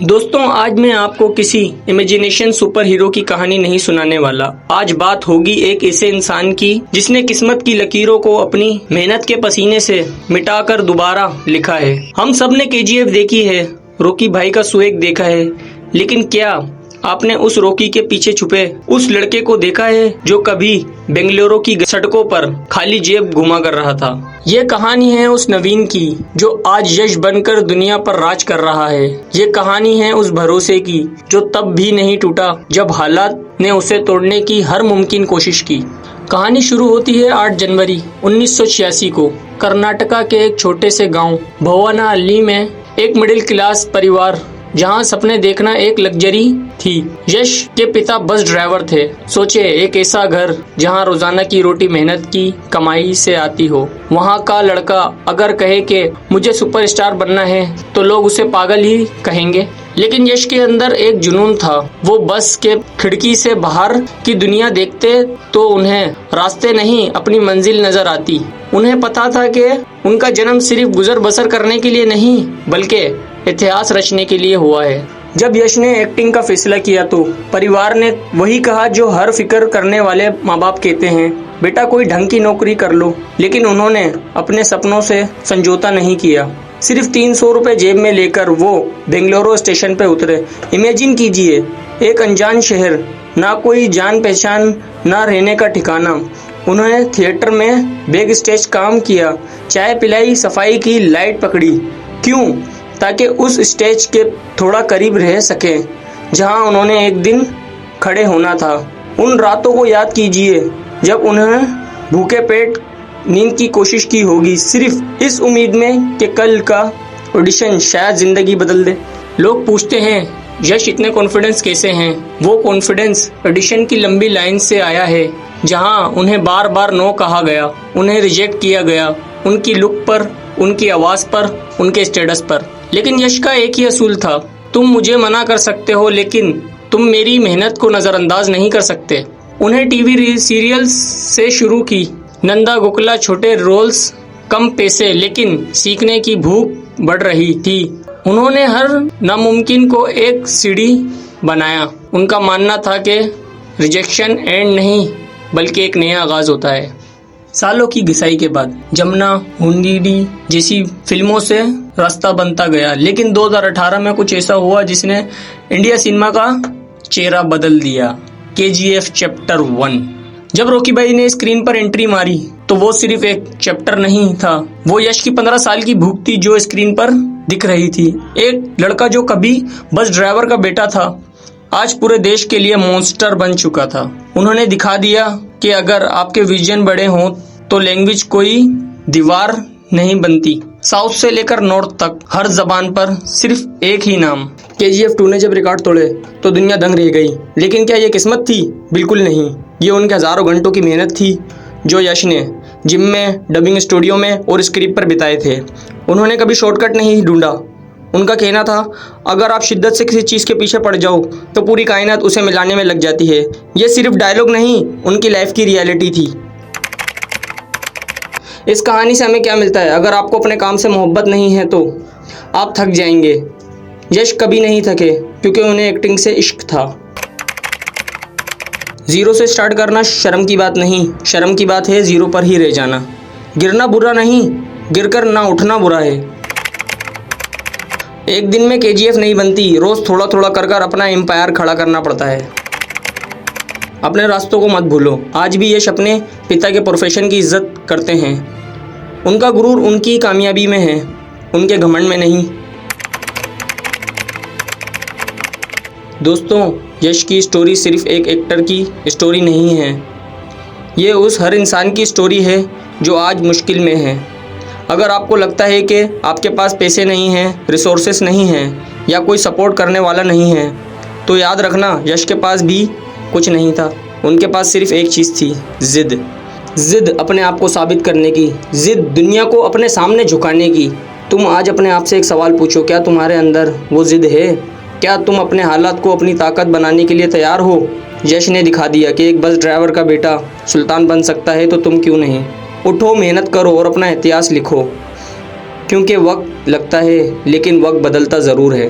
दोस्तों, आज मैं आपको किसी इमेजिनेशन सुपर हीरो की कहानी नहीं सुनाने वाला। आज बात होगी एक ऐसे इंसान की जिसने किस्मत की लकीरों को अपनी मेहनत के पसीने से मिटाकर दोबारा लिखा है। हम सब ने केजीएफ देखी है, रॉकी भाई का स्वैग देखा है, लेकिन क्या आपने उस रॉकी के पीछे छुपे उस लड़के को देखा है जो कभी बेंगलुरु की सड़कों पर खाली जेब घुमा कर रहा था। ये कहानी है उस नवीन की जो आज यश बनकर दुनिया पर राज कर रहा है। ये कहानी है उस भरोसे की जो तब भी नहीं टूटा जब हालात ने उसे तोड़ने की हर मुमकिन कोशिश की। कहानी शुरू होती है 8 जनवरी 1986 को कर्नाटका के एक छोटे से गांव भवानाहल्ली में। एक मिडिल क्लास परिवार जहां सपने देखना एक लग्जरी थी। यश के पिता बस ड्राइवर थे। सोचे, एक ऐसा घर जहां रोजाना की रोटी मेहनत की कमाई से आती हो। वहां का लड़का अगर कहे कि मुझे सुपरस्टार बनना है तो लोग उसे पागल ही कहेंगे, लेकिन यश के अंदर एक जुनून था। वो बस के खिड़की से बाहर की दुनिया देखते तो उन्हें रास्ते नहीं अपनी मंजिल नजर आती। उन्हें पता था कि उनका जन्म सिर्फ गुजर बसर करने के लिए नहीं बल्कि इतिहास रचने के लिए हुआ है। जब यश ने एक्टिंग का फैसला किया तो परिवार ने वही कहा जो हर फिक्र करने वाले माँ बाप कहते हैं, बेटा कोई ढंग की नौकरी कर लो। लेकिन उन्होंने अपने सपनों से समझौता नहीं किया। सिर्फ 300 रुपए जेब में लेकर वो बेंगलुरु स्टेशन पे उतरे। इमेजिन कीजिए, एक अनजान शहर, ना कोई जान पहचान, ना रहने का ठिकाना। उन्होंने थिएटर में बैक स्टेज काम किया, चाय पिलाई, सफाई की, लाइट पकड़ी। क्यों? ताकि उस स्टेज के थोड़ा करीब रह सके जहां उन्होंने एक दिन खड़े होना था। उन रातों को याद कीजिए जब उन्होंने भूखे पेट नींद की कोशिश की होगी, सिर्फ इस उम्मीद में कि कल का ऑडिशन शायद जिंदगी बदल दे। लोग पूछते हैं, यश इतने कॉन्फिडेंस कैसे हैं? वो कॉन्फिडेंस ऑडिशन की लंबी लाइन से आया है जहां उन्हें बार बार नो कहा गया, उन्हें रिजेक्ट किया गया, उनकी लुक पर, उनकी आवाज पर, उनके स्टेटस पर। लेकिन यश का एक ही असूल था, तुम मुझे मना कर सकते हो लेकिन तुम मेरी मेहनत को नजरअंदाज नहीं कर सकते। उन्हें टीवी सीरियल्स से शुरू की, नंदा गोकुला, छोटे रोल्स, कम पैसे, लेकिन सीखने की भूख बढ़ रही थी। उन्होंने हर नामुमकिन को एक सीढ़ी बनाया। उनका मानना था कि रिजेक्शन एंड नहीं बल्कि एक नया आगाज होता है। सालों की घिसाई के बाद जमुना, हुंडीडी जैसी फिल्मों से रास्ता बनता गया, लेकिन 2018 में कुछ ऐसा हुआ जिसने इंडिया सिनेमा का चेहरा बदल दिया। KGF chapter 1। जब रॉकी भाई ने स्क्रीन पर एंट्री मारी तो वो सिर्फ एक चैप्टर नहीं था, वो यश की 15 साल की भूख थी जो स्क्रीन पर दिख रही थी। एक लड़का जो कभी बस ड्राइवर का बेटा था आज पूरे देश के लिए मॉन्स्टर बन चुका था। उन्होंने दिखा दिया कि अगर आपके विजन बड़े हों तो लैंग्वेज कोई दीवार नहीं बनती। साउथ से लेकर नॉर्थ तक हर जबान पर सिर्फ एक ही नाम। केजीएफ 2 ने जब रिकॉर्ड तोड़े तो दुनिया दंग रह गई। लेकिन क्या ये किस्मत थी? बिल्कुल नहीं। ये उनके हजारों घंटों की मेहनत थी जो यश ने जिम में, डबिंग स्टूडियो में और स्क्रिप्ट पर बिताए थे। उन्होंने कभी शॉर्टकट नहीं ढूंढा। उनका कहना था, अगर आप शिद्दत से किसी चीज़ के पीछे पड़ जाओ तो पूरी कायनात उसे मिलाने में लग जाती है। ये सिर्फ डायलॉग नहीं, उनकी लाइफ की रियलिटी थी। इस कहानी से हमें क्या मिलता है? अगर आपको अपने काम से मोहब्बत नहीं है तो आप थक जाएंगे। यश कभी नहीं थके क्योंकि उन्हें एक्टिंग से इश्क था। जीरो से स्टार्ट करना शर्म की बात नहीं, शर्म की बात है जीरो पर ही रह जाना। गिरना बुरा नहीं, गिरकर ना उठना बुरा है। एक दिन में केजीएफ नहीं बनती, रोज थोड़ा थोड़ा कर अपना एम्पायर खड़ा करना पड़ता है। अपने रास्तों को मत भूलो। आज भी यश अपने पिता के प्रोफेशन की इज्जत करते हैं। उनका गुरूर उनकी कामयाबी में है, उनके घमंड में नहीं। दोस्तों, यश की स्टोरी सिर्फ एक एक्टर की स्टोरी नहीं है, ये उस हर इंसान की स्टोरी है जो आज मुश्किल में है। अगर आपको लगता है कि आपके पास पैसे नहीं हैं, रिसोर्सेस नहीं हैं या कोई सपोर्ट करने वाला नहीं है, तो याद रखना यश के पास भी कुछ नहीं था। उनके पास सिर्फ एक चीज़ थी, जिद। जिद अपने आप को साबित करने की, जिद दुनिया को अपने सामने झुकाने की। तुम आज अपने आप से एक सवाल पूछो, क्या तुम्हारे अंदर वो जिद है? क्या तुम अपने हालात को अपनी ताकत बनाने के लिए तैयार हो? यश ने दिखा दिया कि एक बस ड्राइवर का बेटा सुल्तान बन सकता है, तो तुम क्यों नहीं? उठो, मेहनत करो और अपना इतिहास लिखो, क्योंकि वक्त लगता है लेकिन वक्त बदलता ज़रूर है।